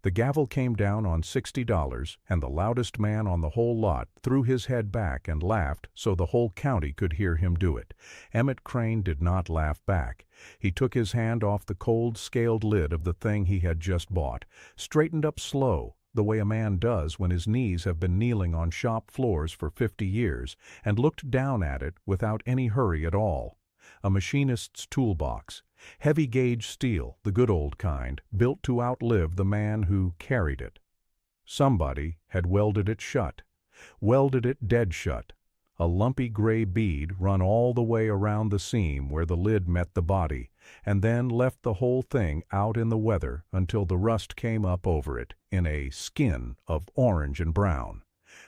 The gavel came down on $60, and the loudest man on the whole lot threw his head back and laughed so the whole county could hear him do it. Emmett Crane did not laugh back. He took his hand off the cold, scaled lid of the thing he had just bought, straightened up slow, the way a man does when his knees have been kneeling on shop floors for 50 years, and looked down at it without any hurry at all. A machinist's toolbox. Heavy gauge steel, the good old kind, built to outlive the man who carried it. Somebody had welded it shut, welded it dead shut. A lumpy gray bead run all the way around the seam where the lid met the body, and then left the whole thing out in the weather until the rust came up over it in a skin of orange and brown.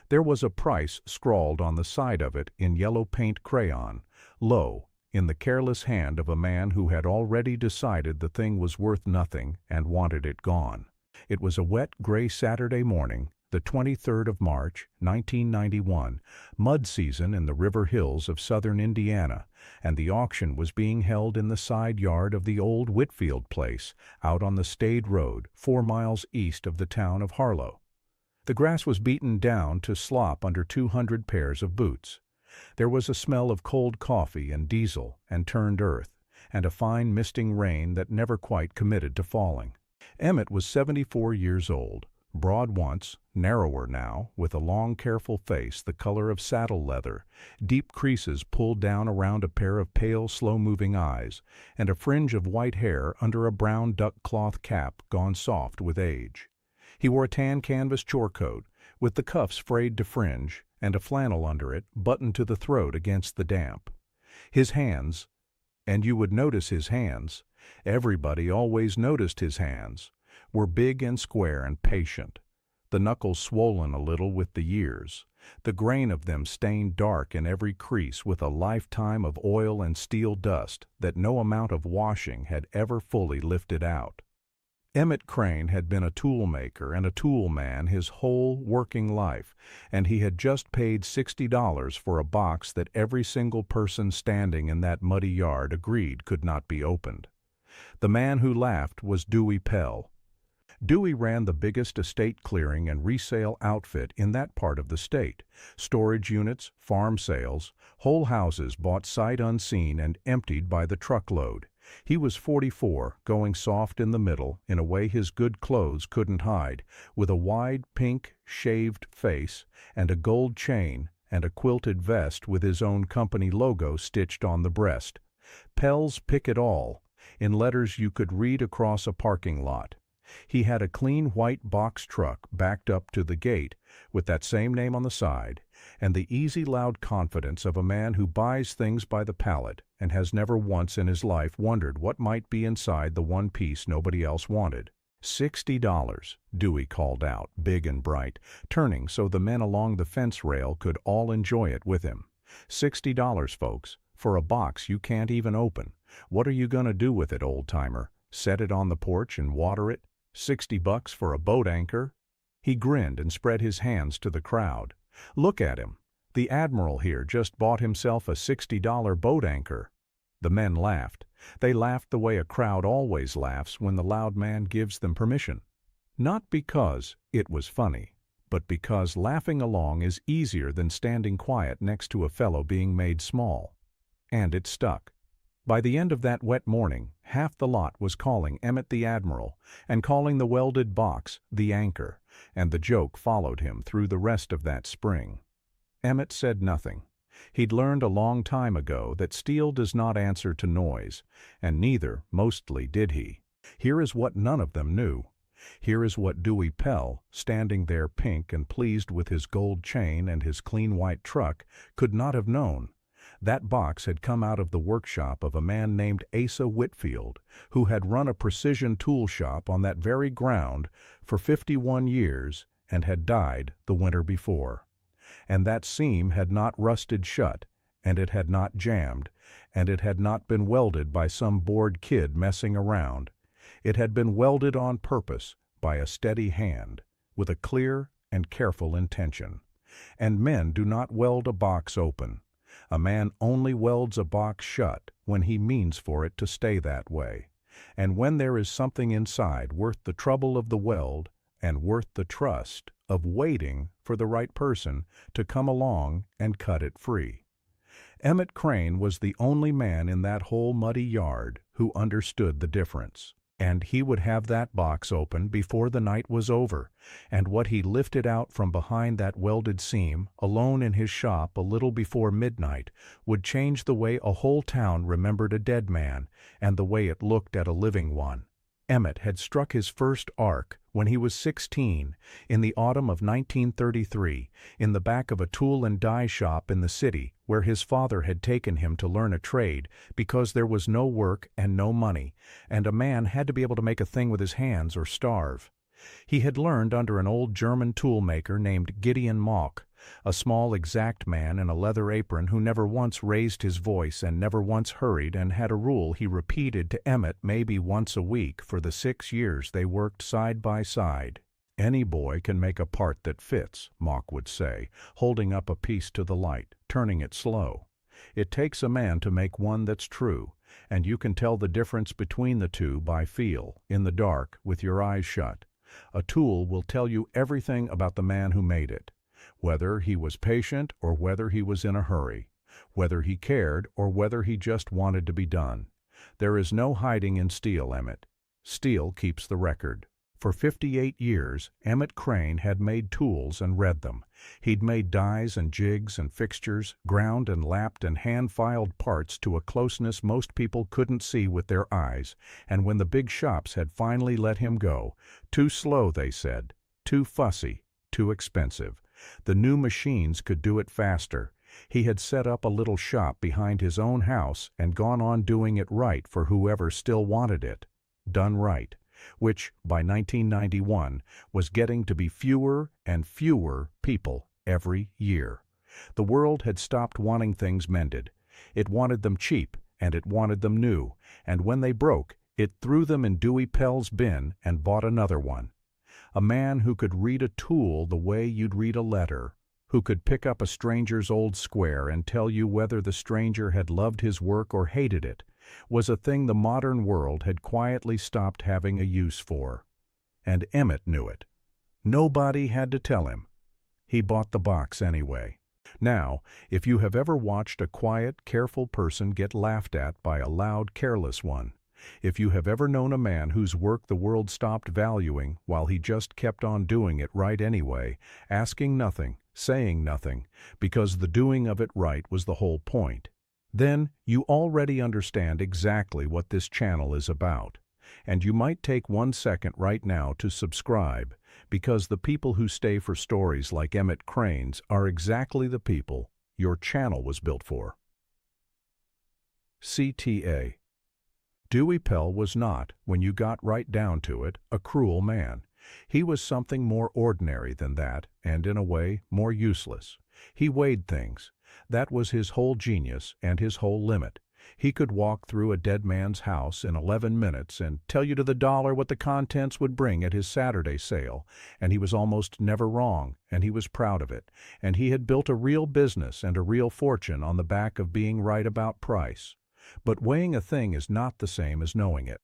There was a price scrawled on the side of it in yellow paint crayon, low, in the careless hand of a man who had already decided the thing was worth nothing and wanted it gone. It was a wet, gray Saturday morning, the 23rd of March, 1991, mud season in the river hills of southern Indiana, and the auction was being held in the side yard of the old Whitfield place, out on the Stade Road, 4 miles east of the town of Harlow. The grass was beaten down to slop under 200 pairs of boots. There was a smell of cold coffee and diesel and turned earth, and a fine misting rain that never quite committed to falling. Emmett was 74 years old, broad once, narrower now, with a long, careful face the color of saddle leather, deep creases pulled down around a pair of pale, slow-moving eyes, and a fringe of white hair under a brown duck cloth cap gone soft with age. He wore a tan canvas chore coat, with the cuffs frayed to fringe, and a flannel under it, buttoned to the throat against the damp. His hands, and you would notice his hands, everybody always noticed his hands, were big and square and patient, the knuckles swollen a little with the years, the grain of them stained dark in every crease with a lifetime of oil and steel dust that no amount of washing had ever fully lifted out. Emmett Crane had been a tool maker and a tool man his whole working life, and he had just paid $60 for a box that every single person standing in that muddy yard agreed could not be opened. The man who laughed was Dewey Pell. Dewey ran the biggest estate clearing and resale outfit in that part of the state. Storage units, farm sales, whole houses bought sight unseen and emptied by the truckload. He was 44, going soft in the middle in a way his good clothes couldn't hide, with a wide, pink, shaved face and a gold chain and a quilted vest with his own company logo stitched on the breast. Pell's Pick It All, in letters you could read across a parking lot. He had a clean white box truck backed up to the gate, with that same name on the side, and the easy, loud confidence of a man who buys things by the pallet and has never once in his life wondered what might be inside the one piece nobody else wanted. $60, Dewey called out, big and bright, turning so the men along the fence rail could all enjoy it with him. $60, folks, for a box you can't even open. What are you going to do with it, old-timer? Set it on the porch and water it? $60 for a boat anchor? He grinned and spread his hands to the crowd. Look at him. The admiral here just bought himself a $60 boat anchor. The men laughed. They laughed the way a crowd always laughs when the loud man gives them permission. Not because it was funny, but because laughing along is easier than standing quiet next to a fellow being made small. And it stuck. By the end of that wet morning, half the lot was calling Emmett the Admiral and calling the welded box the Anchor, and the joke followed him through the rest of that spring. Emmett said nothing. He'd learned a long time ago that steel does not answer to noise, and neither, mostly, did he. Here is what none of them knew. Here is what Dewey Pell, standing there pink and pleased with his gold chain and his clean white truck, could not have known. That box had come out of the workshop of a man named Asa Whitfield, who had run a precision tool shop on that very ground for 51 years and had died the winter before. And that seam had not rusted shut, and it had not jammed, and it had not been welded by some bored kid messing around. It had been welded on purpose by a steady hand, with a clear and careful intention. And men do not weld a box open. A man only welds a box shut when he means for it to stay that way. And when there is something inside worth the trouble of the weld, and worth the trust of waiting for the right person to come along and cut it free. Emmett Crane was the only man in that whole muddy yard who understood the difference. And he would have that box open before the night was over, and what he lifted out from behind that welded seam, alone in his shop a little before midnight, would change the way a whole town remembered a dead man, and the way it looked at a living one. Emmett had struck his first arc when he was 16, in the autumn of 1933, in the back of a tool and die shop in the city, where his father had taken him to learn a trade because there was no work and no money, and a man had to be able to make a thing with his hands or starve. He had learned under an old German toolmaker named Gideon Mauck, a small exact man in a leather apron who never once raised his voice and never once hurried, and had a rule he repeated to Emmett maybe once a week for the 6 years they worked side by side. "Any boy can make a part that fits," Mauck would say, holding up a piece to the light, turning it slow. "It takes a man to make one that's true, and you can tell the difference between the two by feel, in the dark, with your eyes shut. A tool will tell you everything about the man who made it, whether he was patient or whether he was in a hurry, whether he cared or whether he just wanted to be done. There is no hiding in steel, Emmett. Steel keeps the record." For 58 years, Emmett Crane had made tools and read them. He'd made dies and jigs and fixtures, ground and lapped and hand-filed parts to a closeness most people couldn't see with their eyes, and when the big shops had finally let him go, too slow, they said, too fussy, too expensive. The new machines could do it faster. He had set up a little shop behind his own house and gone on doing it right for whoever still wanted it. Done right, which, by 1991, was getting to be fewer and fewer people every year. The world had stopped wanting things mended. It wanted them cheap, and it wanted them new, and when they broke, it threw them in Dewey Pell's bin and bought another one. A man who could read a tool the way you'd read a letter, who could pick up a stranger's old square and tell you whether the stranger had loved his work or hated it, was a thing the modern world had quietly stopped having a use for. And Emmett knew it. Nobody had to tell him. He bought the box anyway. Now, if you have ever watched a quiet, careful person get laughed at by a loud, careless one, if you have ever known a man whose work the world stopped valuing while he just kept on doing it right anyway, asking nothing, saying nothing, because the doing of it right was the whole point, then you already understand exactly what this channel is about. And you might take 1 second right now to subscribe, because the people who stay for stories like Emmett Crane's are exactly the people your channel was built for. CTA. Dewey Pell was not, when you got right down to it, a cruel man. He was something more ordinary than that, and in a way more useless. He weighed things. That was his whole genius and his whole limit. He could walk through a dead man's house in 11 minutes and tell you to the dollar what the contents would bring at his Saturday sale, and he was almost never wrong, and he was proud of it, and he had built a real business and a real fortune on the back of being right about price. But weighing a thing is not the same as knowing it.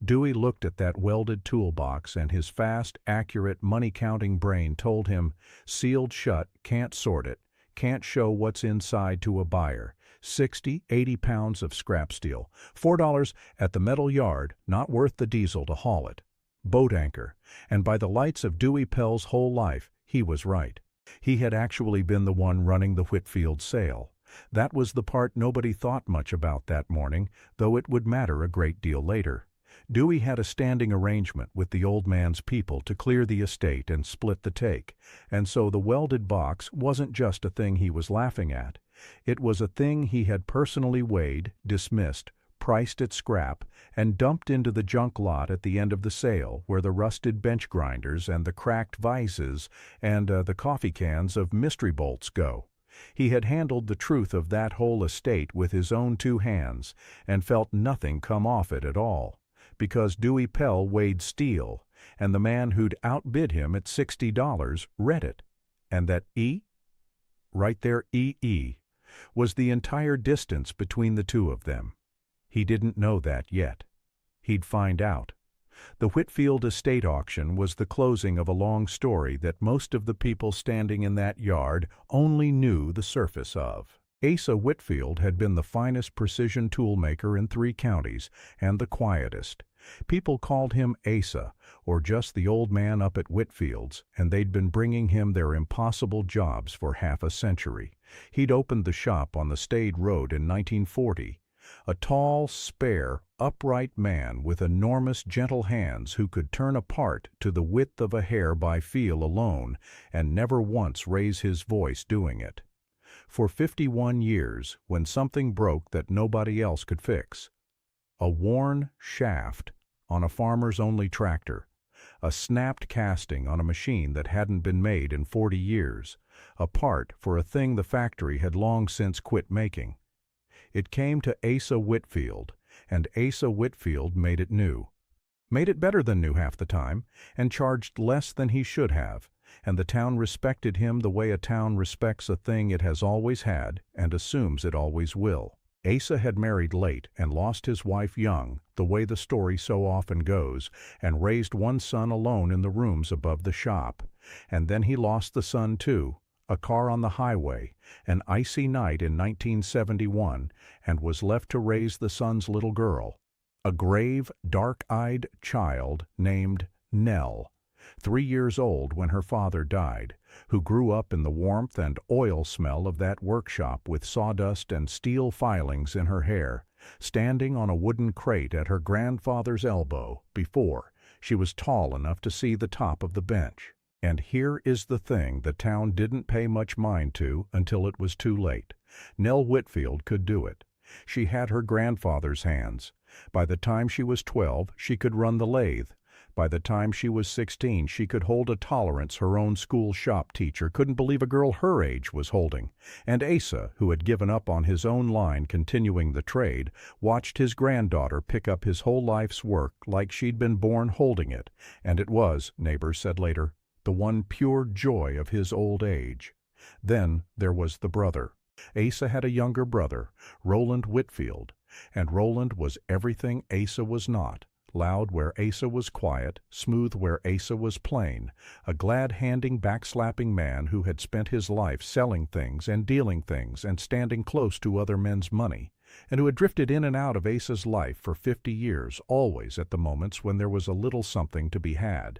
Dewey looked at that welded toolbox, and his fast, accurate, money-counting brain told him, sealed shut, can't sort it, can't show what's inside to a buyer. 60, 80 pounds of scrap steel, $4 at the metal yard, not worth the diesel to haul it. Boat anchor, and by the lights of Dewey Pell's whole life, he was right. He had actually been the one running the Whitfield sale. That was the part nobody thought much about that morning, though it would matter a great deal later. Dewey had a standing arrangement with the old man's people to clear the estate and split the take, and so the welded box wasn't just a thing he was laughing at. It was a thing he had personally weighed, dismissed, priced at scrap, and dumped into the junk lot at the end of the sale, where the rusted bench grinders and the cracked vices and the coffee cans of mystery bolts go. He had handled the truth of that whole estate with his own 2 hands, and felt nothing come off it at all, because Dewey Pell weighed steel, and the man who'd outbid him at $60 read it, and that right there, was the entire distance between the two of them. He didn't know that yet. He'd find out. The Whitfield estate auction was the closing of a long story that most of the people standing in that yard only knew the surface of. Asa Whitfield had been the finest precision toolmaker in 3 counties, and the quietest. People called him Asa, or just the old man up at Whitfield's, and they'd been bringing him their impossible jobs for half a century. He'd opened the shop on the Stade Road in 1940. A tall, spare, upright man with enormous gentle hands who could turn a part to the width of a hair by feel alone, and never once raise his voice doing it. For 51 years, when something broke that nobody else could fix. A worn shaft on a farmer's only tractor. A snapped casting on a machine that hadn't been made in 40 years. A part for a thing the factory had long since quit making. It came to Asa Whitfield, and Asa Whitfield made it new. Made it better than new half the time, and charged less than he should have, and the town respected him the way a town respects a thing it has always had and assumes it always will. Asa had married late and lost his wife young, the way the story so often goes, and raised one son alone in the rooms above the shop. And then he lost the son too, a car on the highway, an icy night in 1971, and was left to raise the son's little girl, a grave, dark-eyed child named Nell, 3 years old when her father died, who grew up in the warmth and oil smell of that workshop with sawdust and steel filings in her hair, standing on a wooden crate at her grandfather's elbow before she was tall enough to see the top of the bench. And here is the thing the town didn't pay much mind to until it was too late. Nell Whitfield could do it. She had her grandfather's hands. By the time she was 12, she could run the lathe. By the time she was 16, she could hold a tolerance her own school shop teacher couldn't believe a girl her age was holding. And Asa, who had given up on his own line continuing the trade, watched his granddaughter pick up his whole life's work like she'd been born holding it, and it was, neighbors said later, the one pure joy of his old age. Then there was the brother. Asa had a younger brother, Roland Whitfield, and Roland was everything Asa was not. Loud where Asa was quiet, smooth where Asa was plain, a glad-handing, backslapping man who had spent his life selling things and dealing things and standing close to other men's money, and who had drifted in and out of Asa's life for 50 years, always at the moments when there was a little something to be had.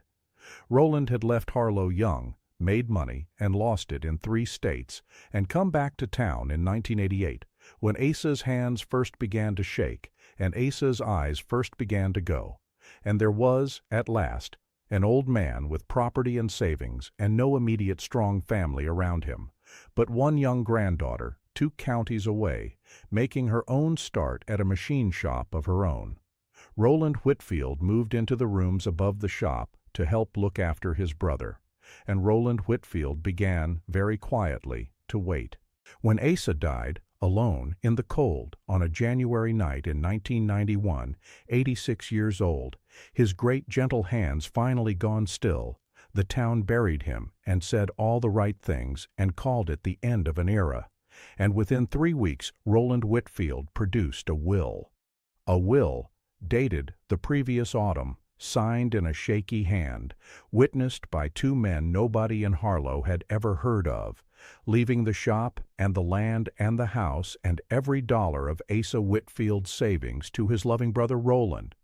Roland had left Harlow young, made money, and lost it in 3 states, and come back to town in 1988, when Asa's hands first began to shake, and Asa's eyes first began to go, and there was, at last, an old man with property and savings, and no immediate strong family around him, but one young granddaughter, 2 counties away, making her own start at a machine shop of her own. Roland Whitfield moved into the rooms above the shop to help look after his brother, and Roland Whitfield began, very quietly, to wait. When Asa died, alone, in the cold, on a January night in 1991, 86 years old, his great gentle hands finally gone still, the town buried him and said all the right things and called it the end of an era. And within 3 weeks, Roland Whitfield produced a will. A will, dated the previous autumn, signed in a shaky hand, witnessed by 2 men nobody in Harlow had ever heard of, leaving the shop and the land and the house and every dollar of Asa Whitfield's savings to his loving brother Roland,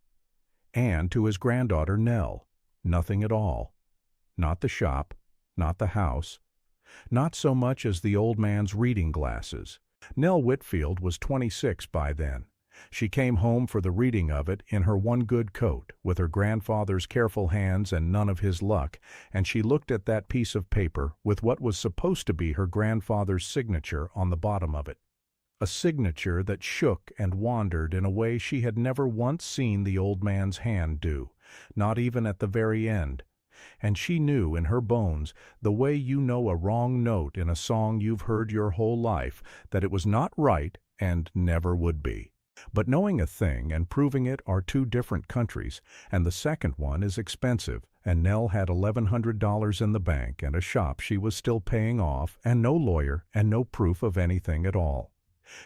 and to his granddaughter Nell. Nothing at all. Not the shop, not the house, not so much as the old man's reading glasses. Nell Whitfield was 26 by then. She came home for the reading of it in her one good coat, with her grandfather's careful hands and none of his luck, and she looked at that piece of paper with what was supposed to be her grandfather's signature on the bottom of it. A signature that shook and wandered in a way she had never once seen the old man's hand do, not even at the very end. And she knew in her bones, the way you know a wrong note in a song you've heard your whole life, that it was not right and never would be. But knowing a thing and proving it are 2 different countries, and the second one is expensive, and Nell had $1,100 in the bank and a shop she was still paying off, and no lawyer and no proof of anything at all.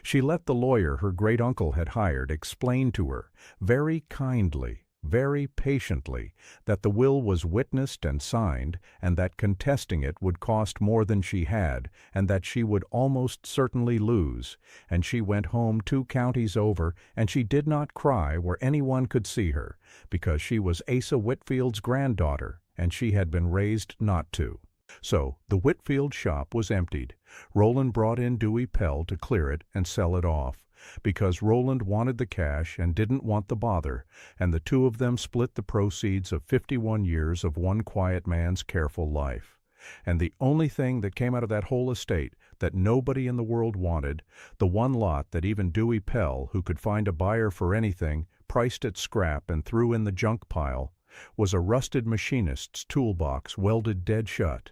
She let the lawyer her great-uncle had hired explain to her, very kindly, very patiently, that the will was witnessed and signed, and that contesting it would cost more than she had, and that she would almost certainly lose, and she went home 2 counties over, and she did not cry where anyone could see her, because she was Asa Whitfield's granddaughter, and she had been raised not to. So the Whitfield shop was emptied. Roland brought in Dewey Pell to clear it and sell it off, because Roland wanted the cash and didn't want the bother, and the two of them split the proceeds of 51 years of one quiet man's careful life. And the only thing that came out of that whole estate that nobody in the world wanted, the one lot that even Dewey Pell, who could find a buyer for anything, priced at scrap and threw in the junk pile, was a rusted machinist's toolbox welded dead shut,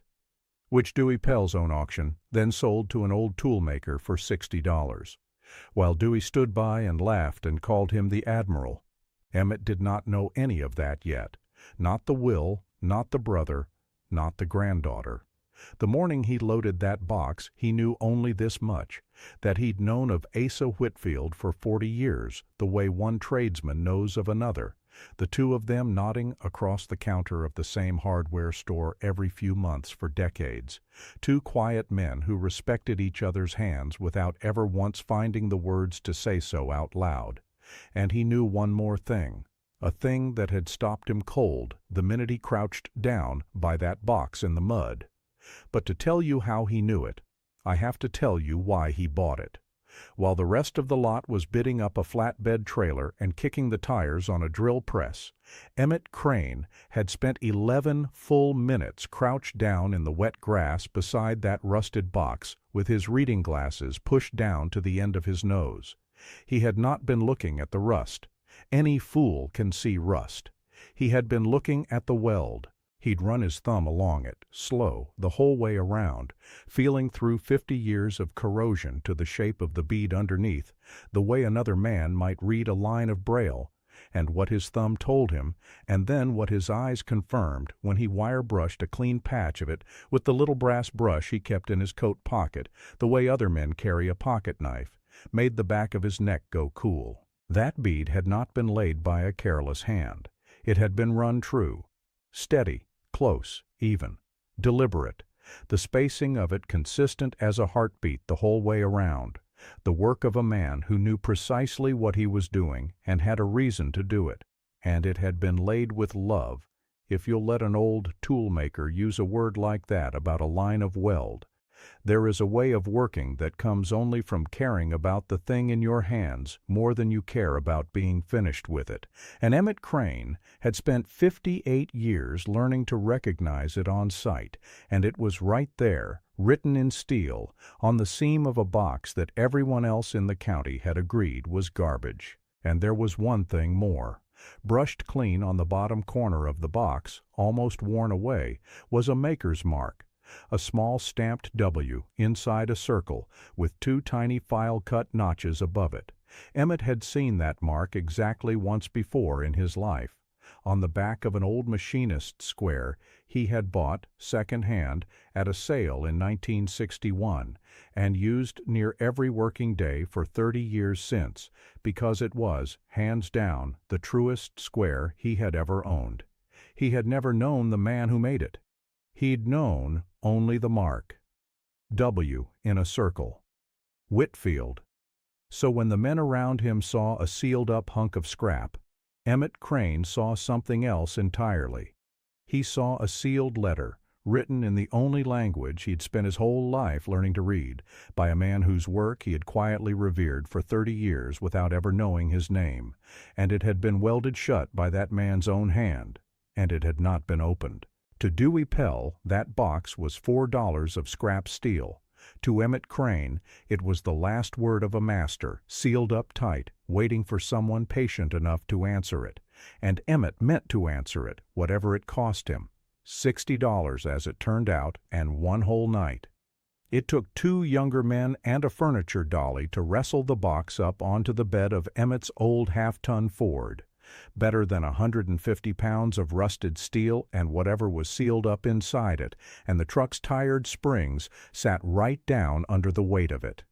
which Dewey Pell's own auction then sold to an old toolmaker for $60. While Dewey stood by and laughed and called him the Admiral. Emmett did not know any of that yet. Not the will, not the brother, not the granddaughter. The morning he loaded that box he knew only this much, that he'd known of Asa Whitfield for 40 years, the way one tradesman knows of another, the two of them nodding across the counter of the same hardware store every few months for decades, 2 quiet men who respected each other's hands without ever once finding the words to say so out loud. And he knew one more thing, a thing that had stopped him cold the minute he crouched down by that box in the mud. But to tell you how he knew it, I have to tell you why he bought it. While the rest of the lot was bidding up a flatbed trailer and kicking the tires on a drill press, Emmett Crane had spent 11 full minutes crouched down in the wet grass beside that rusted box with his reading glasses pushed down to the end of his nose. He had not been looking at the rust. Any fool can see rust. He had been looking at the weld. He'd run his thumb along it, slow, the whole way around, feeling through 50 years of corrosion to the shape of the bead underneath, the way another man might read a line of braille, and what his thumb told him, and then what his eyes confirmed when he wire-brushed a clean patch of it with the little brass brush he kept in his coat pocket, the way other men carry a pocket-knife, made the back of his neck go cool. That bead had not been laid by a careless hand. It had been run true, steady, close, even, deliberate, the spacing of it consistent as a heartbeat the whole way around, the work of a man who knew precisely what he was doing and had a reason to do it, and it had been laid with love, if you'll let an old toolmaker use a word like that about a line of weld. There is a way of working that comes only from caring about the thing in your hands more than you care about being finished with it, and Emmett Crane had spent 58 years learning to recognize it on sight, and it was right there, written in steel, on the seam of a box that everyone else in the county had agreed was garbage. And there was one thing more. Brushed clean on the bottom corner of the box, almost worn away, was a maker's mark. A small stamped W inside a circle with 2 tiny file-cut notches above it. Emmett had seen that mark exactly once before in his life. On the back of an old machinist square he had bought, second-hand, at a sale in 1961, and used near every working day for 30 years since, because it was, hands down, the truest square he had ever owned. He had never known the man who made it. He'd known only the mark. W in a circle. Whitfield. So when the men around him saw a sealed-up hunk of scrap, Emmett Crane saw something else entirely. He saw a sealed letter, written in the only language he'd spent his whole life learning to read, by a man whose work he had quietly revered for 30 years without ever knowing his name, and it had been welded shut by that man's own hand, and it had not been opened. To Dewey Pell, that box was $4 of scrap steel. To Emmett Crane, it was the last word of a master, sealed up tight, waiting for someone patient enough to answer it. And Emmett meant to answer it, whatever it cost him. $60 as it turned out, and one whole night. It took 2 younger men and a furniture dolly to wrestle the box up onto the bed of Emmett's old half-ton Ford. Better than 150 pounds of rusted steel and whatever was sealed up inside it, and the truck's tired springs sat right down under the weight of it.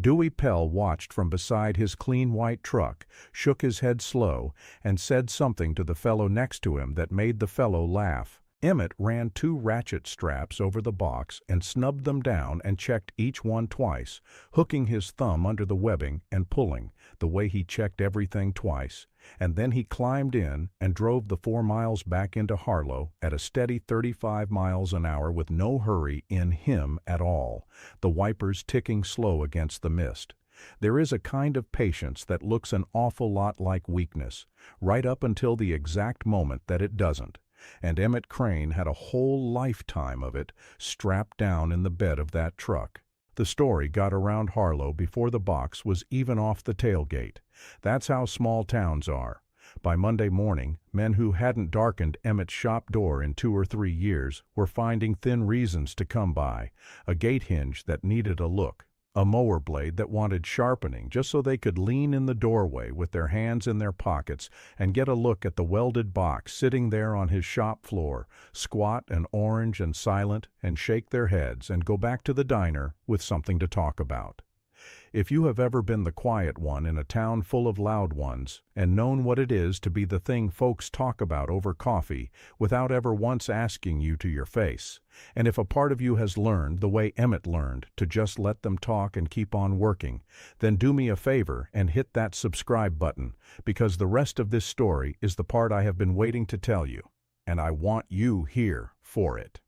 Dewey Pell watched from beside his clean white truck, shook his head slow, and said something to the fellow next to him that made the fellow laugh. Emmett ran 2 ratchet straps over the box and snubbed them down and checked each one twice, hooking his thumb under the webbing and pulling, the way he checked everything twice, and then he climbed in and drove the 4 miles back into Harlow at a steady 35 miles an hour with no hurry in him at all, the wipers ticking slow against the mist. There is a kind of patience that looks an awful lot like weakness, right up until the exact moment that it doesn't. And Emmett Crane had a whole lifetime of it strapped down in the bed of that truck. The story got around Harlow before the box was even off the tailgate. That's how small towns are. By Monday morning, men who hadn't darkened Emmett's shop door in 2 or 3 years were finding thin reasons to come by, a gate hinge that needed a look, a mower blade that wanted sharpening just so they could lean in the doorway with their hands in their pockets and get a look at the welded box sitting there on his shop floor, squat and orange and silent, and shake their heads and go back to the diner with something to talk about. If you have ever been the quiet one in a town full of loud ones, and known what it is to be the thing folks talk about over coffee without ever once asking you to your face, and if a part of you has learned, the way Emmett learned, to just let them talk and keep on working, then do me a favor and hit that subscribe button, because the rest of this story is the part I have been waiting to tell you, and I want you here for it.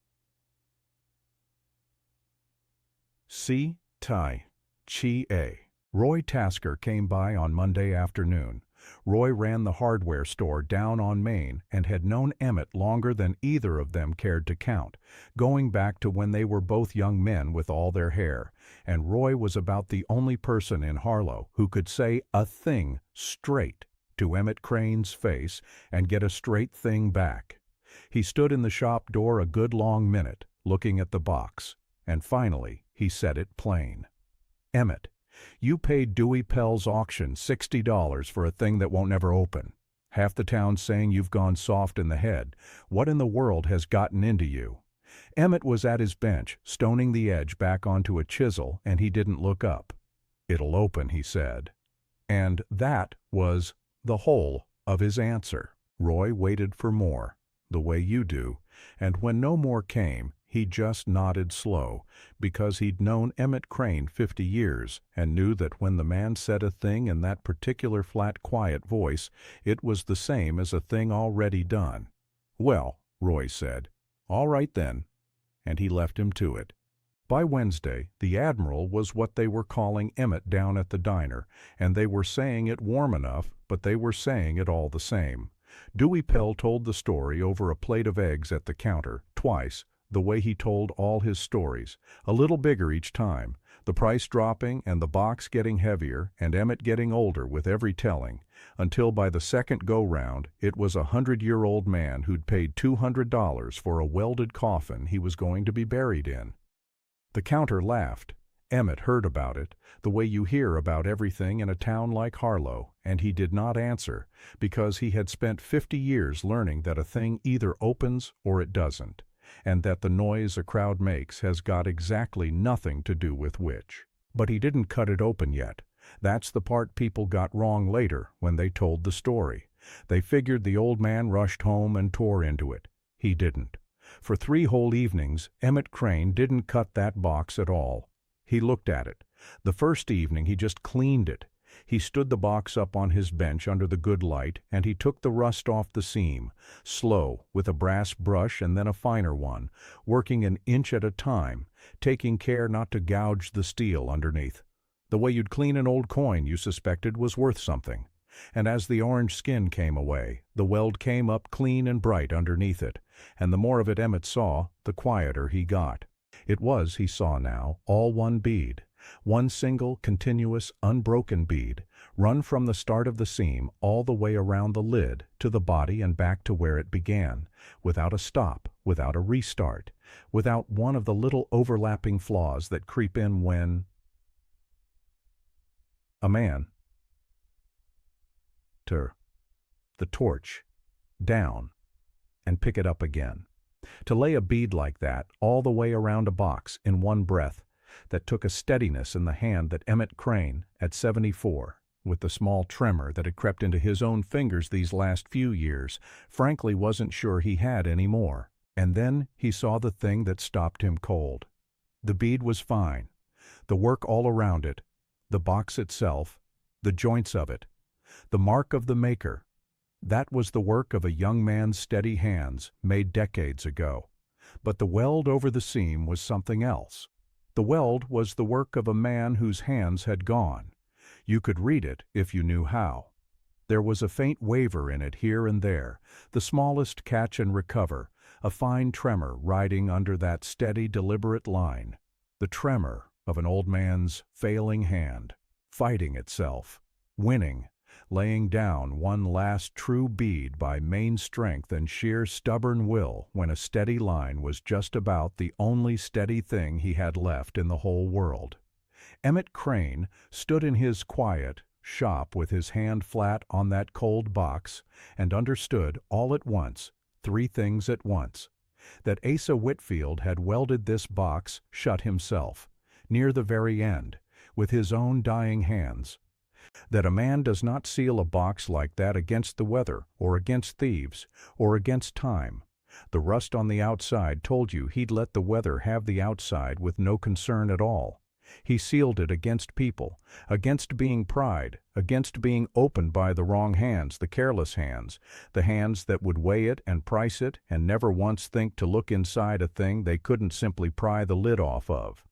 C. Tai. Chi-A. Roy Tasker came by on Monday afternoon. Roy ran the hardware store down on Main and had known Emmett longer than either of them cared to count, going back to when they were both young men with all their hair, and Roy was about the only person in Harlow who could say a thing straight to Emmett Crane's face and get a straight thing back. He stood in the shop door a good long minute, looking at the box, and finally he said it plain. Emmett, you paid Dewey Pell's auction $60 for a thing that won't never open. Half the town's saying you've gone soft in the head. What in the world has gotten into you? Emmett was at his bench, stoning the edge back onto a chisel, and he didn't look up. It'll open, he said. And that was the whole of his answer. Roy waited for more, the way you do, and when no more came, he just nodded slow, because he'd known Emmett Crane 50 years and knew that when the man said a thing in that particular flat, quiet voice, it was the same as a thing already done. Well, Roy said, all right then, and he left him to it. By Wednesday, the Admiral was what they were calling Emmett down at the diner, and they were saying it warm enough, but they were saying it all the same. Dewey Pell told the story over a plate of eggs at the counter, twice, the way he told all his stories, a little bigger each time, the price dropping and the box getting heavier and Emmett getting older with every telling, until by the second go-round it was a 100-year-old man who'd paid $200 for a welded coffin he was going to be buried in. The counter laughed. Emmett heard about it, the way you hear about everything in a town like Harlow, and he did not answer, because he had spent 50 years learning that a thing either opens or it doesn't, and that the noise a crowd makes has got exactly nothing to do with which. But he didn't cut it open yet. That's the part people got wrong later when they told the story. They figured the old man rushed home and tore into it. He didn't. For 3 whole evenings, Emmett Crane didn't cut that box at all. He looked at it. The first evening he just cleaned it. He stood the box up on his bench under the good light, and he took the rust off the seam, slow, with a brass brush and then a finer one, working an inch at a time, taking care not to gouge the steel underneath. The way you'd clean an old coin you suspected was worth something. And as the orange skin came away, the weld came up clean and bright underneath it, and the more of it Emmett saw, the quieter he got. It was, he saw now, all one bead. One single, continuous, unbroken bead, run from the start of the seam all the way around the lid to the body and back to where it began, without a stop, without a restart, without one of the little overlapping flaws that creep in when a man to the torch down and pick it up again. To lay a bead like that all the way around a box in one breath, that took a steadiness in the hand that Emmett Crane, at 74, with the small tremor that had crept into his own fingers these last few years, frankly wasn't sure he had any more. And then he saw the thing that stopped him cold. The bead was fine. The work all around it, the box itself, the joints of it, the mark of the maker. That was the work of a young man's steady hands, made decades ago. But the weld over the seam was something else. The weld was the work of a man whose hands had gone. You could read it if you knew how. There was a faint waver in it here and there, the smallest catch and recover, a fine tremor riding under that steady, deliberate line. The tremor of an old man's failing hand, fighting itself, winning, laying down one last true bead by main strength and sheer stubborn will when a steady line was just about the only steady thing he had left in the whole world. Emmett Crane stood in his quiet shop with his hand flat on that cold box and understood all at once, three things at once: that Asa Whitfield had welded this box shut himself, near the very end, with his own dying hands; that a man does not seal a box like that against the weather, or against thieves, or against time. The rust on the outside told you he'd let the weather have the outside with no concern at all. He sealed it against people, against being pried, against being opened by the wrong hands, the careless hands, the hands that would weigh it and price it and never once think to look inside a thing they couldn't simply pry the lid off of.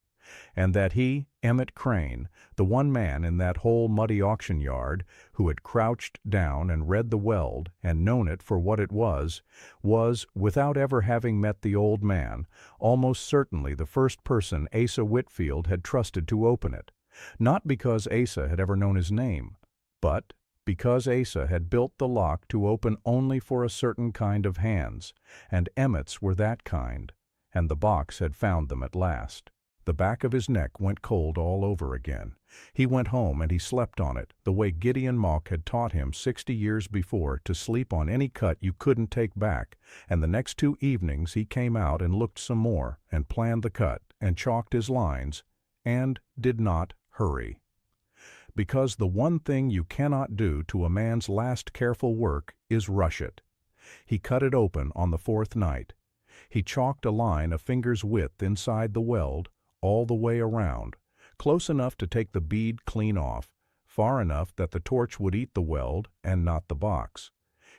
And that he, Emmett Crane, the one man in that whole muddy auction yard who had crouched down and read the weld and known it for what it was, without ever having met the old man, almost certainly the first person Asa Whitfield had trusted to open it, not because Asa had ever known his name, but because Asa had built the lock to open only for a certain kind of hands, and Emmett's were that kind, and the box had found them at last. The back of his neck went cold all over again. He went home and he slept on it, the way Gideon Mock had taught him 60 years before to sleep on any cut you couldn't take back, and the next 2 evenings he came out and looked some more, and planned the cut, and chalked his lines, and did not hurry. Because the one thing you cannot do to a man's last careful work is rush it. He cut it open on the 4th night. He chalked a line a finger's width inside the weld, all the way around, close enough to take the bead clean off, far enough that the torch would eat the weld and not the box.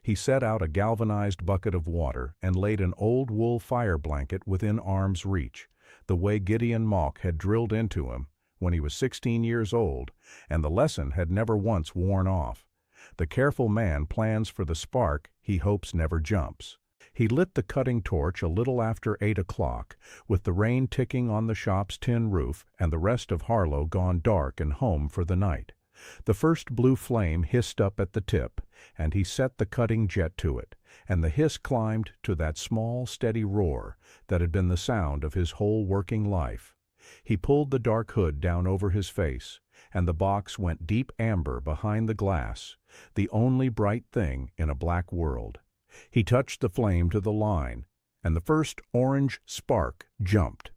He set out a galvanized bucket of water and laid an old wool fire blanket within arm's reach, the way Gideon Mock had drilled into him when he was 16 years old, and the lesson had never once worn off. The careful man plans for the spark he hopes never jumps. He lit the cutting torch a little after 8 o'clock, with the rain ticking on the shop's tin roof and the rest of Harlow gone dark and home for the night. The first blue flame hissed up at the tip, and he set the cutting jet to it, and the hiss climbed to that small, steady roar that had been the sound of his whole working life. He pulled the dark hood down over his face, and the box went deep amber behind the glass, the only bright thing in a black world. He touched the flame to the line, and the first orange spark jumped.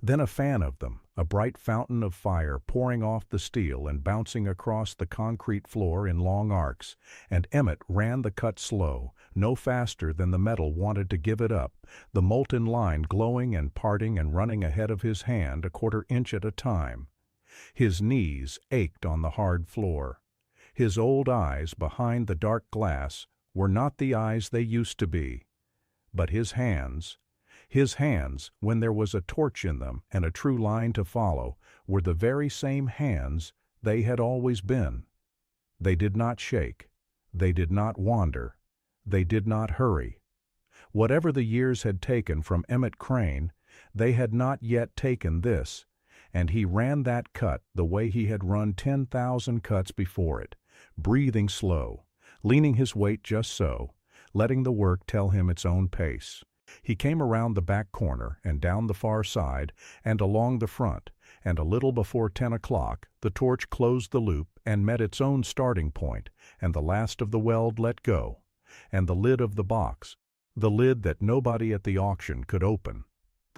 Then a fan of them, a bright fountain of fire pouring off the steel and bouncing across the concrete floor in long arcs, and Emmett ran the cut slow, no faster than the metal wanted to give it up, the molten line glowing and parting and running ahead of his hand a 1/4 inch at a time. His knees ached on the hard floor. His old eyes behind the dark glass were not the eyes they used to be, but his hands, when there was a torch in them and a true line to follow, were the very same hands they had always been. They did not shake, they did not wander, they did not hurry. Whatever the years had taken from Emmett Crane, they had not yet taken this, and he ran that cut the way he had run 10,000 cuts before it, breathing slow, leaning his weight just so, letting the work tell him its own pace. He came around the back corner and down the far side and along the front, and a little before 10 o'clock the torch closed the loop and met its own starting point, and the last of the weld let go, and the lid of the box, the lid that nobody at the auction could open,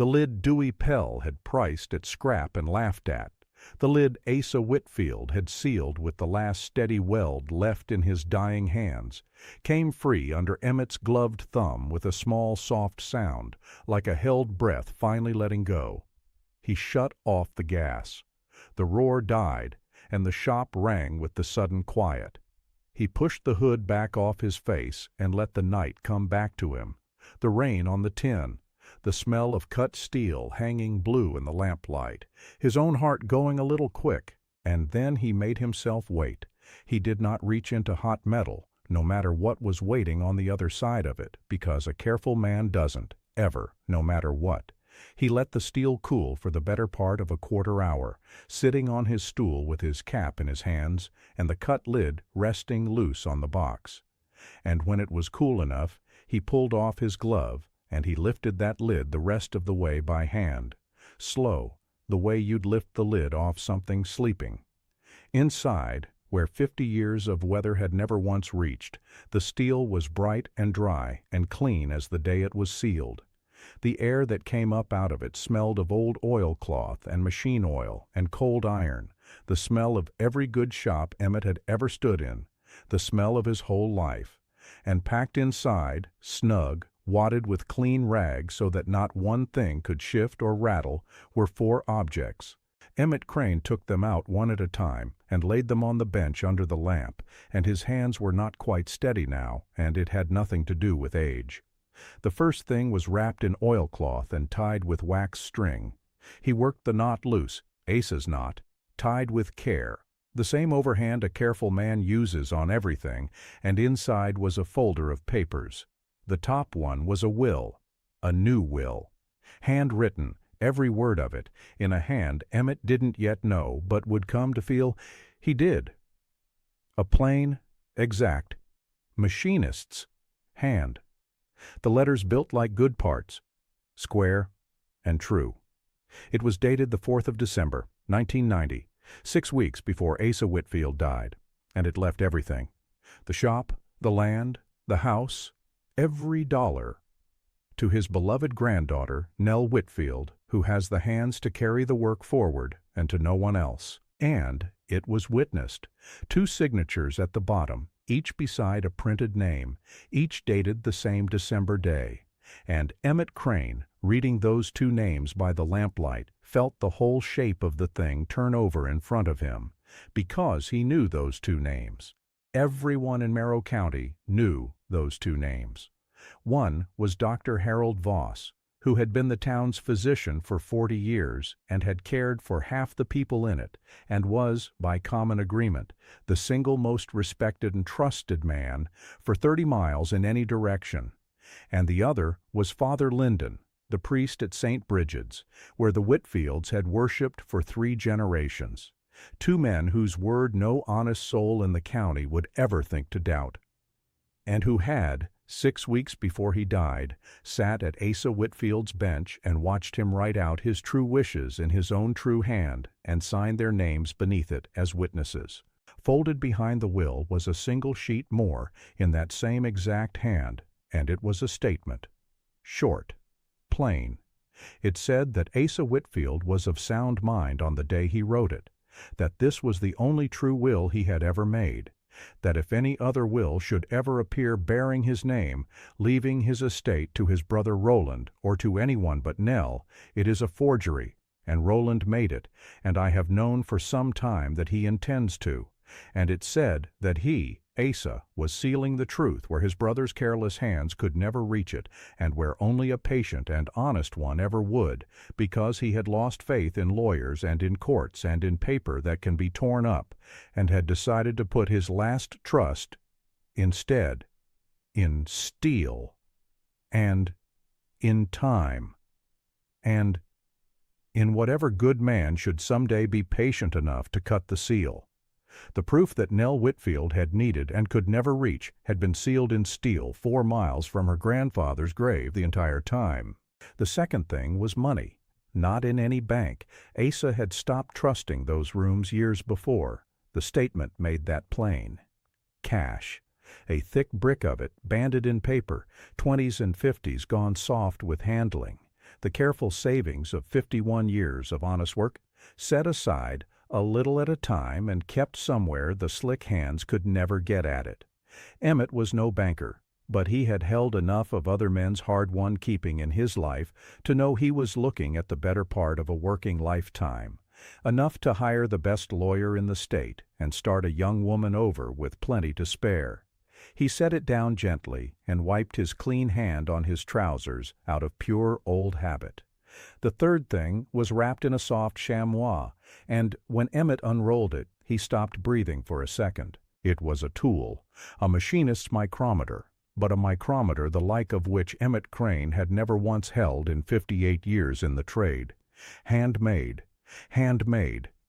The lid Dewey Pell had priced at scrap and laughed at. The lid Asa Whitfield had sealed with the last steady weld left in his dying hands, came free under Emmett's gloved thumb with a small soft sound, like a held breath finally letting go. He shut off the gas. The roar died, and the shop rang with the sudden quiet. He pushed the hood back off his face and let the night come back to him. The rain on the tin, the smell of cut steel hanging blue in the lamplight, his own heart going a little quick, and then he made himself wait. He did not reach into hot metal, no matter what was waiting on the other side of it, because a careful man doesn't, ever, no matter what. He let the steel cool for the better part of a quarter-hour, sitting on his stool with his cap in his hands and the cut lid resting loose on the box. And when it was cool enough, he pulled off his glove, and he lifted that lid the rest of the way by hand, slow, the way you'd lift the lid off something sleeping. Inside, where 50 years of weather had never once reached, the steel was bright and dry and clean as the day it was sealed. The air that came up out of it smelled of old oilcloth and machine oil and cold iron, the smell of every good shop Emmett had ever stood in, the smell of his whole life. And packed inside, snug, wadded with clean rags so that not one thing could shift or rattle, were 4 objects. Emmett Crane took them out one at a time and laid them on the bench under the lamp, and his hands were not quite steady now, and it had nothing to do with age. The first thing was wrapped in oilcloth and tied with wax string. He worked the knot loose, Asa's knot, tied with care, the same overhand a careful man uses on everything, and inside was a folder of papers. The top one was a will, a new will, handwritten, every word of it, in a hand Emmett didn't yet know but would come to feel he did. A plain, exact, machinist's hand. The letters built like good parts, square and true. It was dated the 4th of December, 1990, 6 weeks before Asa Whitfield died, and it left everything. The shop, the land, the house, every dollar, to his beloved granddaughter, Nell Whitfield, who has the hands to carry the work forward, and to no one else. And it was witnessed. 2 signatures at the bottom, each beside a printed name, each dated the same December day. And Emmett Crane, reading those 2 names by the lamplight, felt the whole shape of the thing turn over in front of him, because he knew those 2 names. Everyone in Merrow County knew those 2 names. One was Dr. Harold Voss, who had been the town's physician for 40 years and had cared for half the people in it, and was, by common agreement, the single most respected and trusted man for 30 miles in any direction. And the other was Father Linden, the priest at St. Bridget's, where the Whitfields had worshipped for 3 generations. 2 men whose word no honest soul in the county would ever think to doubt, and who had, 6 weeks before he died, sat at Asa Whitfield's bench and watched him write out his true wishes in his own true hand and sign their names beneath it as witnesses. Folded behind the will was a single sheet more in that same exact hand, and it was a statement. Short, plain. It said that Asa Whitfield was of sound mind on the day he wrote it, that this was the only true will he had ever made, that if any other will should ever appear bearing his name, leaving his estate to his brother Roland or to anyone but Nell, it is a forgery, and Roland made it, and I have known for some time that he intends to, and it said that he, Asa, was sealing the truth where his brother's careless hands could never reach it, and where only a patient and honest one ever would, because he had lost faith in lawyers and in courts and in paper that can be torn up, and had decided to put his last trust, instead, in steel, and in time, and in whatever good man should someday be patient enough to cut the seal. The proof that Nell Whitfield had needed and could never reach had been sealed in steel 4 miles from her grandfather's grave the entire time. The second thing was money. Not in any bank. Asa had stopped trusting those rooms years before. The statement made that plain. Cash. A thick brick of it, banded in paper, 20s and 50s gone soft with handling. the careful savings of 51 years of honest work, set aside a little at a time and kept somewhere the slick hands could never get at it. Emmett was no banker, but he had held enough of other men's hard-won keeping in his life to know he was looking at the better part of a working lifetime, enough to hire the best lawyer in the state and start a young woman over with plenty to spare. He set it down gently and wiped his clean hand on his trousers out of pure old habit. The third thing was wrapped in a soft chamois, and when Emmett unrolled it, he stopped breathing for a second. It was a tool, a machinist's micrometer, but a micrometer the like of which Emmett Crane had never once held in 58 years in the trade. Handmade,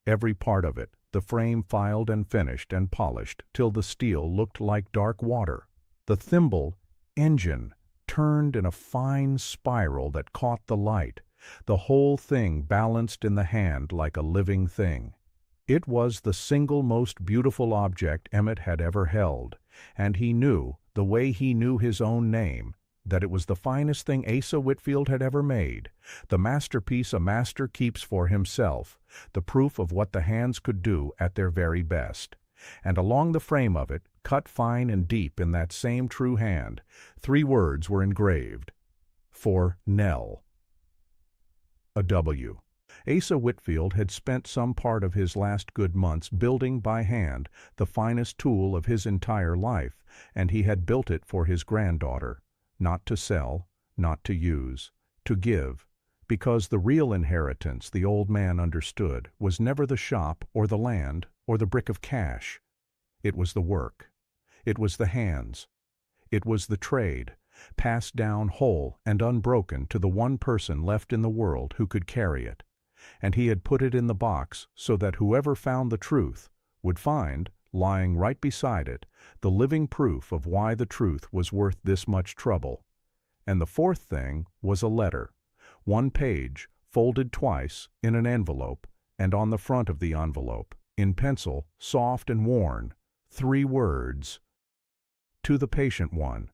every part of it, the frame filed and finished and polished till the steel looked like dark water. The thimble, engine, turned in a fine spiral that caught the light, the whole thing balanced in the hand like a living thing. It was the single most beautiful object Emmett had ever held, and he knew, the way he knew his own name, that it was the finest thing Asa Whitfield had ever made, the masterpiece a master keeps for himself, the proof of what the hands could do at their very best. And along the frame of it, cut fine and deep in that same true hand, 3 words were engraved. For Nell. A W. Asa Whitfield had spent some part of his last good months building by hand the finest tool of his entire life, and he had built it for his granddaughter, not to sell, not to use, to give, because the real inheritance, the old man understood, was never the shop or the land or the brick of cash. It was the work. It was the hands. It was the trade, passed down whole and unbroken to the one person left in the world who could carry it. And he had put it in the box so that whoever found the truth would find, lying right beside it, the living proof of why the truth was worth this much trouble. And the fourth thing was a letter, 1 page, folded twice, in an envelope, and on the front of the envelope, in pencil, soft and worn, 3 words. To the patient one.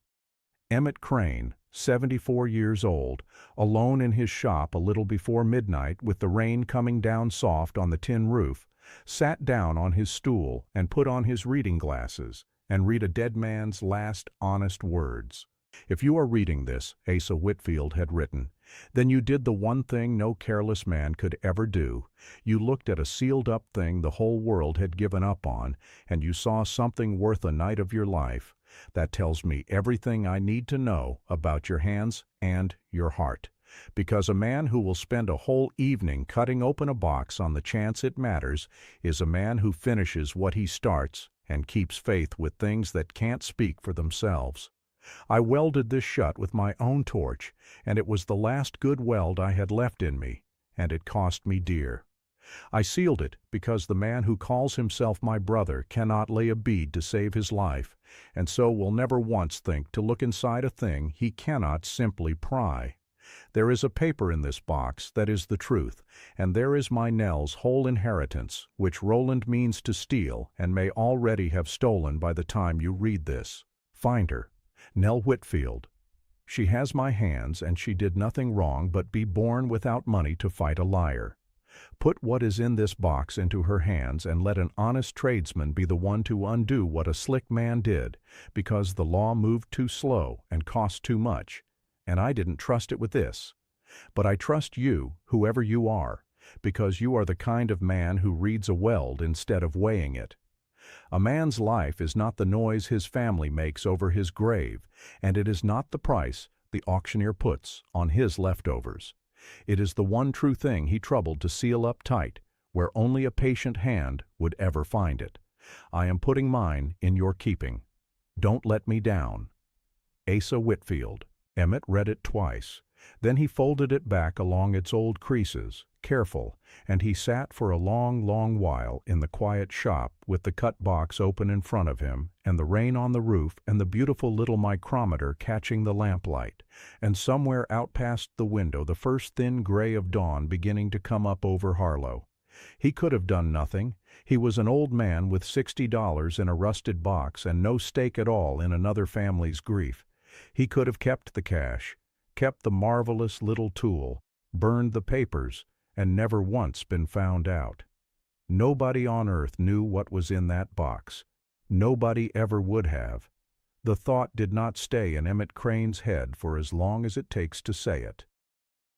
Emmett Crane, 74 years old, alone in his shop a little before midnight with the rain coming down soft on the tin roof, sat down on his stool and put on his reading glasses and read a dead man's last honest words. If you are reading this, Asa Whitfield had written, then you did the one thing no careless man could ever do. You looked at a sealed-up thing the whole world had given up on, and you saw something worth a night of your life. That tells me everything I need to know about your hands and your heart. Because a man who will spend a whole evening cutting open a box on the chance it matters is a man who finishes what he starts and keeps faith with things that can't speak for themselves. I welded this shut with my own torch, and it was the last good weld I had left in me, and it cost me dear. I sealed it because the man who calls himself my brother cannot lay a bead to save his life, and so will never once think to look inside a thing he cannot simply pry. There is a paper in this box that is the truth, and there is my Nell's whole inheritance, which Roland means to steal and may already have stolen by the time you read this. Find her. Nell Whitfield. She has my hands, and she did nothing wrong but be born without money to fight a liar. Put what is in this box into her hands, and let an honest tradesman be the one to undo what a slick man did, because the law moved too slow and cost too much, and I didn't trust it with this. But I trust you, whoever you are, because you are the kind of man who reads a weld instead of weighing it. A man's life is not the noise his family makes over his grave, and it is not the price the auctioneer puts on his leftovers. It is the one true thing he troubled to seal up tight, where only a patient hand would ever find it. I am putting mine in your keeping. Don't let me down. Asa Whitfield. Emmett read it twice. Then he folded it back along its old creases, careful, and he sat for a long, long while in the quiet shop with the cut box open in front of him, and the rain on the roof, and the beautiful little micrometer catching the lamplight, and somewhere out past the window the first thin gray of dawn beginning to come up over Harlow. He could have done nothing. He was an old man with $60 in a rusted box and no stake at all in another family's grief. He could have kept the cash, kept the marvelous little tool, burned the papers, and never once been found out. Nobody on earth knew what was in that box. Nobody ever would have. The thought did not stay in Emmett Crane's head for as long as it takes to say it.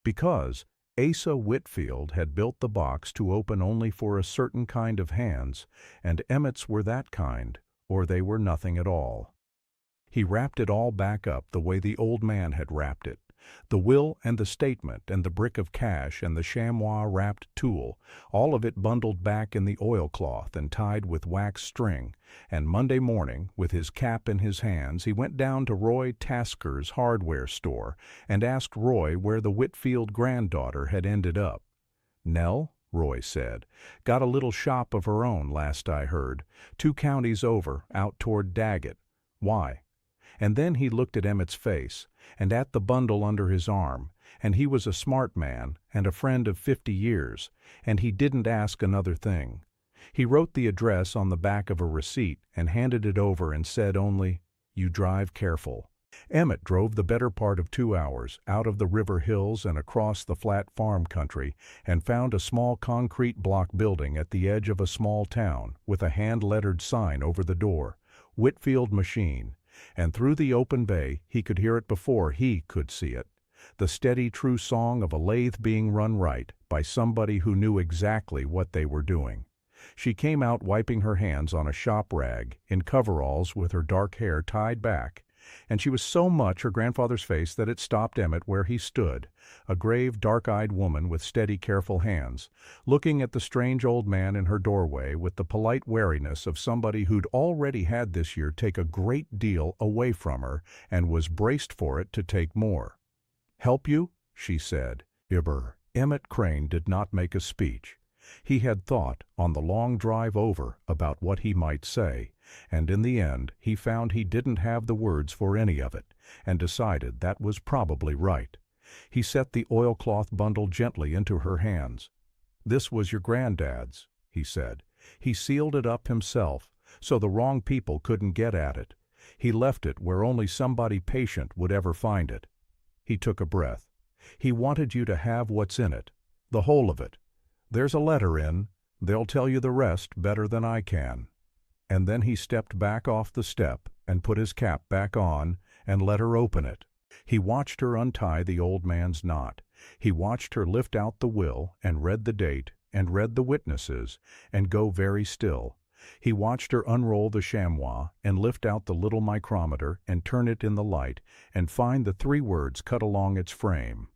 Because Asa Whitfield had built the box to open only for a certain kind of hands, and Emmett's were that kind, or they were nothing at all. He wrapped it all back up the way the old man had wrapped it. The will and the statement and the brick of cash and the chamois-wrapped tool, all of it bundled back in the oilcloth and tied with wax string, and Monday morning, with his cap in his hands, he went down to Roy Tasker's hardware store and asked Roy where the Whitfield granddaughter had ended up. "Nell," Roy said, "got a little shop of her own, last I heard, 2 counties over, out toward Daggett. Why?" And then he looked at Emmett's face, and at the bundle under his arm, and he was a smart man and a friend of 50 years, and he didn't ask another thing. He wrote the address on the back of a receipt and handed it over and said only, "You drive careful." Emmett drove the better part of 2 hours out of the river hills and across the flat farm country and found a small concrete block building at the edge of a small town with a hand-lettered sign over the door, "Whitfield Machine." And through the open bay he could hear it before he could see it, the steady, true song of a lathe being run right by somebody who knew exactly what they were doing. She came out wiping her hands on a shop rag, in coveralls with her dark hair tied back, and she was so much her grandfather's face that it stopped Emmett where he stood, a grave, dark-eyed woman with steady, careful hands, looking at the strange old man in her doorway with the polite wariness of somebody who'd already had this year take a great deal away from her and was braced for it to take more. "Help you?" she said. Emmett Crane did not make a speech. He had thought, on the long drive over, about what he might say, and in the end he found he didn't have the words for any of it, and decided that was probably right. He set the oilcloth bundle gently into her hands. "This was your granddad's," he said. "He sealed it up himself, so the wrong people couldn't get at it. He left it where only somebody patient would ever find it." He took a breath. "He wanted you to have what's in it, the whole of it. There's a letter in. They'll tell you the rest better than I can." And then he stepped back off the step and put his cap back on and let her open it. He watched her untie the old man's knot. He watched her lift out the will and read the date and read the witnesses and go very still. He watched her unroll the chamois and lift out the little micrometer and turn it in the light and find the 3 words cut along its frame.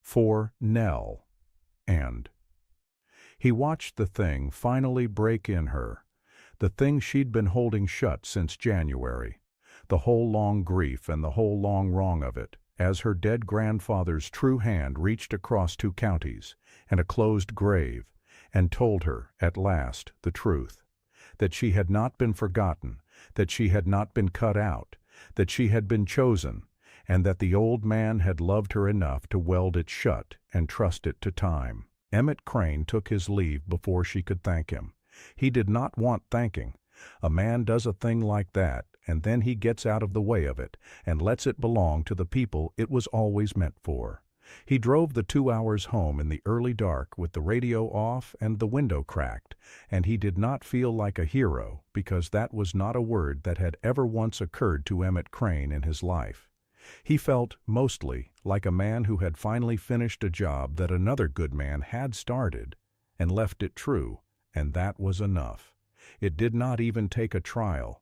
"For Nell." And he watched the thing finally break in her, the thing she'd been holding shut since January, the whole long grief and the whole long wrong of it, as her dead grandfather's true hand reached across 2 counties and a closed grave, and told her, at last, the truth, that she had not been forgotten, that she had not been cut out, that she had been chosen, and that the old man had loved her enough to weld it shut and trust it to time. Emmett Crane took his leave before she could thank him. He did not want thanking. A man does a thing like that, and then he gets out of the way of it, and lets it belong to the people it was always meant for. He drove the 2 hours home in the early dark with the radio off and the window cracked, and he did not feel like a hero, because that was not a word that had ever once occurred to Emmett Crane in his life. He felt, mostly, like a man who had finally finished a job that another good man had started, and left it true, and that was enough. It did not even take a trial.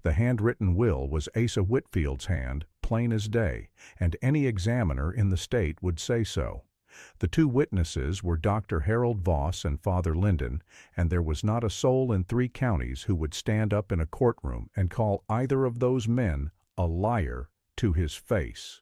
The handwritten will was Asa Whitfield's hand, plain as day, and any examiner in the state would say so. The 2 witnesses were Dr. Harold Voss and Father Linden, and there was not a soul in 3 counties who would stand up in a courtroom and call either of those men a liar to his face.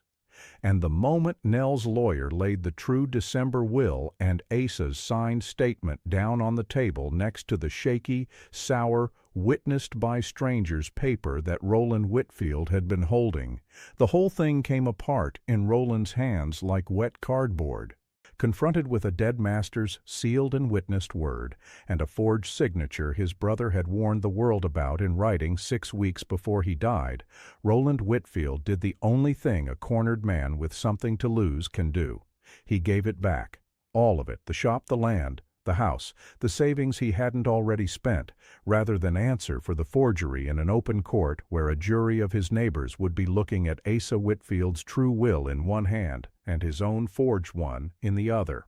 And the moment Nell's lawyer laid the true December will and Asa's signed statement down on the table next to the shaky, sour, witnessed by strangers paper that Roland Whitfield had been holding, the whole thing came apart in Roland's hands like wet cardboard. Confronted with a dead master's sealed and witnessed word, and a forged signature his brother had warned the world about in writing 6 weeks before he died, Roland Whitfield did the only thing a cornered man with something to lose can do. He gave it back. All of it, the shop, the land, the house, the savings he hadn't already spent, rather than answer for the forgery in an open court where a jury of his neighbors would be looking at Asa Whitfield's true will in one hand and his own forged one in the other.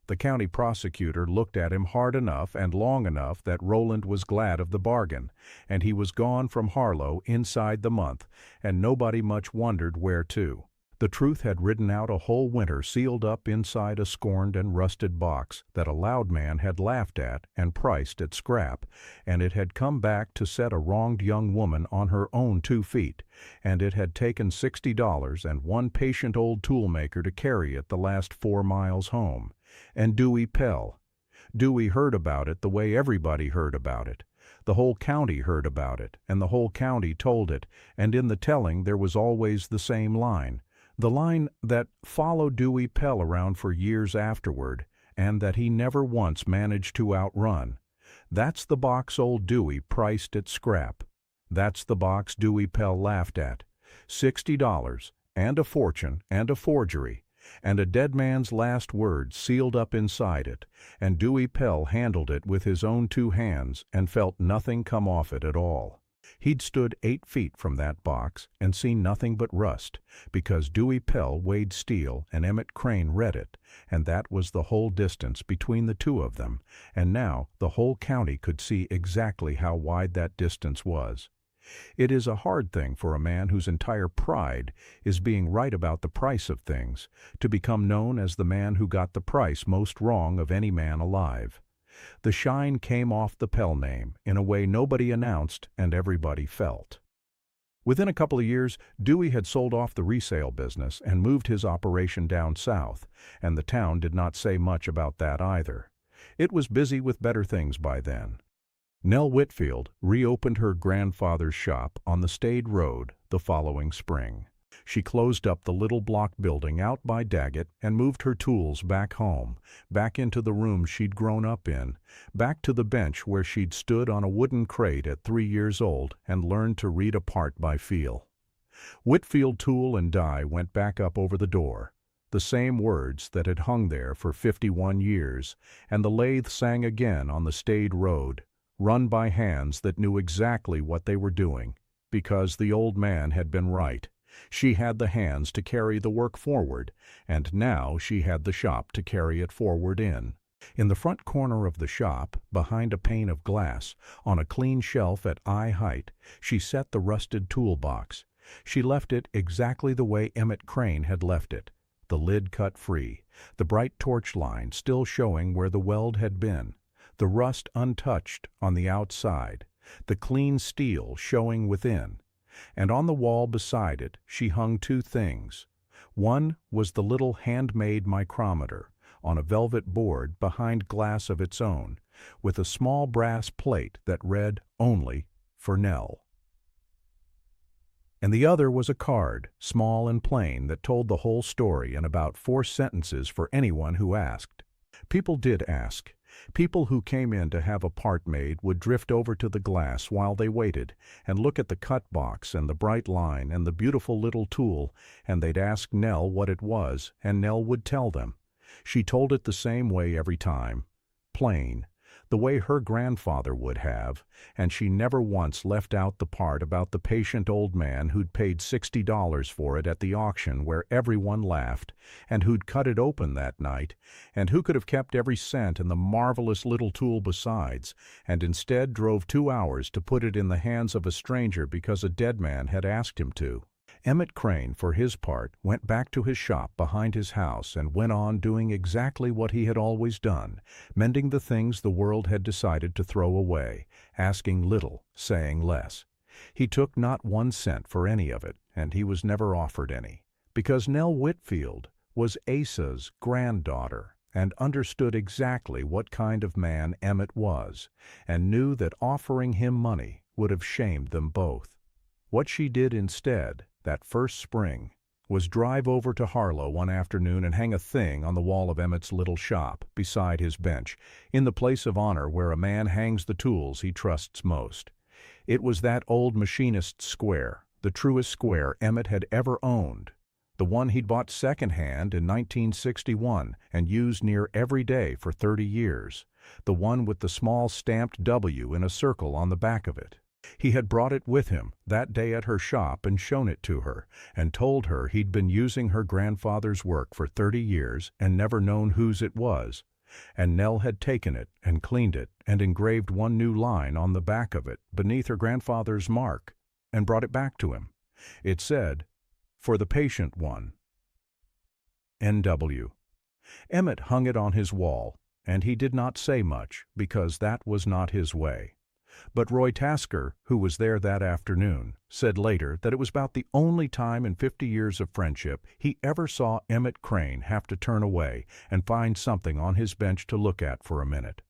The county prosecutor looked at him hard enough and long enough that Roland was glad of the bargain, and he was gone from Harlow inside the month, and nobody much wondered where to. The truth had ridden out a whole winter sealed up inside a scorned and rusted box that a loud man had laughed at and priced at scrap, and it had come back to set a wronged young woman on her own 2 feet, and it had taken $60 and one patient old toolmaker to carry it the last 4 miles home. And Dewey Pell. Dewey heard about it the way everybody heard about it. The whole county heard about it, and the whole county told it, and in the telling there was always the same line. The line that followed Dewey Pell around for years afterward, and that he never once managed to outrun. That's the box old Dewey priced at scrap. That's the box Dewey Pell laughed at. $60, and a fortune, and a forgery, and a dead man's last word sealed up inside it, and Dewey Pell handled it with his own 2 hands and felt nothing come off it at all. He'd stood 8 feet from that box and seen nothing but rust, because Dewey Pell weighed steel and Emmett Crane read it, and that was the whole distance between the 2 of them, and now the whole county could see exactly how wide that distance was. It is a hard thing for a man whose entire pride is being right about the price of things, to become known as the man who got the price most wrong of any man alive. The shine came off the Pell name in a way nobody announced and everybody felt. Within a couple of years, Dewey had sold off the resale business and moved his operation down south, and the town did not say much about that either. It was busy with better things by then. Nell Whitfield reopened her grandfather's shop on the Stade Road the following spring. She closed up the little block building out by Daggett and moved her tools back home, back into the room she'd grown up in, back to the bench where she'd stood on a wooden crate at 3 years old and learned to read a part by feel. Whitfield Tool and Die went back up over the door, the same words that had hung there for 51 years, and the lathe sang again on the Stade Road, run by hands that knew exactly what they were doing, because the old man had been right. She had the hands to carry the work forward, and now she had the shop to carry it forward in. In the front corner of the shop, behind a pane of glass, on a clean shelf at eye height, she set the rusted toolbox. She left it exactly the way Emmett Crane had left it, the lid cut free, the bright torch line still showing where the weld had been, the rust untouched on the outside, the clean steel showing within. And on the wall beside it she hung 2 things. One was the little handmade micrometer, on a velvet board behind glass of its own, with a small brass plate that read only for Nell. And the other was a card, small and plain, that told the whole story in about 4 sentences for anyone who asked. People did ask. People who came in to have a part made would drift over to the glass while they waited and look at the cut box and the bright line and the beautiful little tool, and they'd ask Nell what it was, and Nell would tell them. She told it the same way every time, plain, the way her grandfather would have, and she never once left out the part about the patient old man who'd paid $60 for it at the auction where everyone laughed, and who'd cut it open that night, and who could have kept every cent and the marvelous little tool besides, and instead drove 2 hours to put it in the hands of a stranger because a dead man had asked him to. Emmett Crane, for his part, went back to his shop behind his house and went on doing exactly what he had always done, mending the things the world had decided to throw away, asking little, saying less. He took not 1 cent for any of it, and he was never offered any, because Nell Whitfield was Asa's granddaughter and understood exactly what kind of man Emmett was, and knew that offering him money would have shamed them both. What she did instead, that first spring, was drive over to Harlow one afternoon and hang a thing on the wall of Emmett's little shop, beside his bench, in the place of honor where a man hangs the tools he trusts most. It was that old machinist square, the truest square Emmett had ever owned, the one he'd bought second-hand in 1961 and used near every day for 30 years, the one with the small stamped W in a circle on the back of it. He had brought it with him that day at her shop and shown it to her, and told her he'd been using her grandfather's work for 30 years and never known whose it was. And Nell had taken it and cleaned it and engraved one new line on the back of it beneath her grandfather's mark and brought it back to him. It said, "For the patient one. N.W." Emmett hung it on his wall, and he did not say much because that was not his way. But Roy Tasker, who was there that afternoon, said later that it was about the only time in 50 years of friendship he ever saw Emmett Crane have to turn away and find something on his bench to look at for a minute.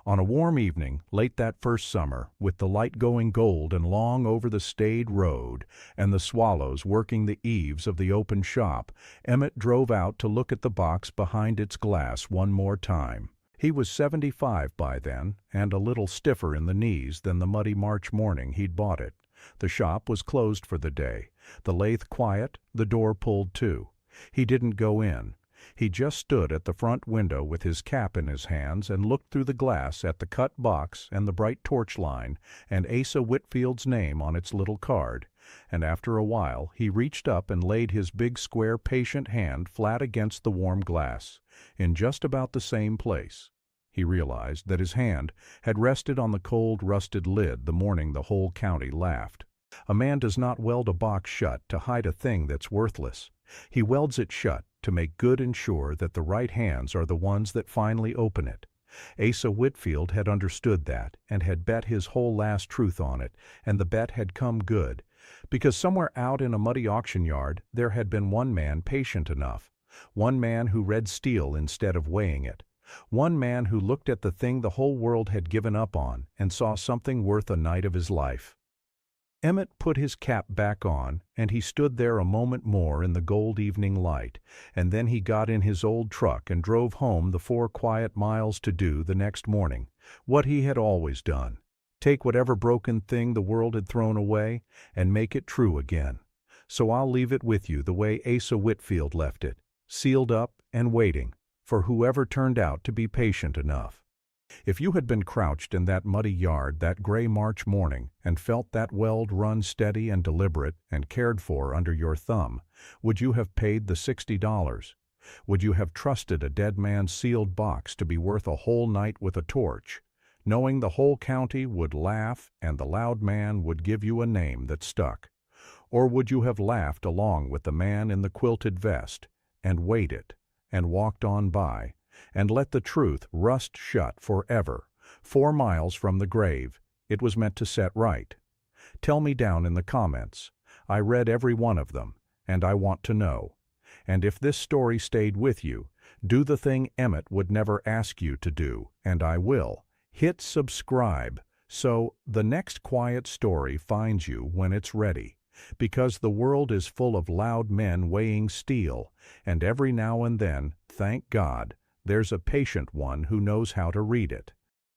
On a warm evening, late that first summer, with the light going gold and long over the stayed road, and the swallows working the eaves of the open shop, Emmett drove out to look at the box behind its glass one more time. He was 75 by then, and a little stiffer in the knees than the muddy March morning he'd bought it. The shop was closed for the day, the lathe quiet, the door pulled to. He didn't go in. He just stood at the front window with his cap in his hands and looked through the glass at the cut box and the bright torch line and Asa Whitfield's name on its little card, and after a while he reached up and laid his big square patient hand flat against the warm glass, in just about the same place. He realized that his hand had rested on the cold rusted lid the morning the whole county laughed. A man does not weld a box shut to hide a thing that's worthless. He welds it shut to make good and sure that the right hands are the ones that finally open it. Asa Whitfield had understood that and had bet his whole last truth on it, and the bet had come good, because somewhere out in a muddy auction yard there had been one man patient enough, one man who read steel instead of weighing it, one man who looked at the thing the whole world had given up on and saw something worth a night of his life. Emmett put his cap back on, and he stood there a moment more in the gold evening light, and then he got in his old truck and drove home the 4 quiet miles to do the next morning what he had always done: take whatever broken thing the world had thrown away and make it true again. So I'll leave it with you the way Asa Whitfield left it, sealed up and waiting for whoever turned out to be patient enough. If you had been crouched in that muddy yard that gray March morning and felt that weld run steady and deliberate and cared for under your thumb, would you have paid the $60? Would you have trusted a dead man's sealed box to be worth a whole night with a torch, knowing the whole county would laugh and the loud man would give you a name that stuck? Or would you have laughed along with the man in the quilted vest and waited and walked on by and let the truth rust shut forever, 4 miles from the grave it was meant to set right? Tell me down in the comments. I read every one of them, and I want to know. And if this story stayed with you, do the thing Emmett would never ask you to do, and I will. Hit subscribe so the next quiet story finds you when it's ready, because the world is full of loud men weighing steel, and every now and then, thank God, there's a patient one who knows how to read it.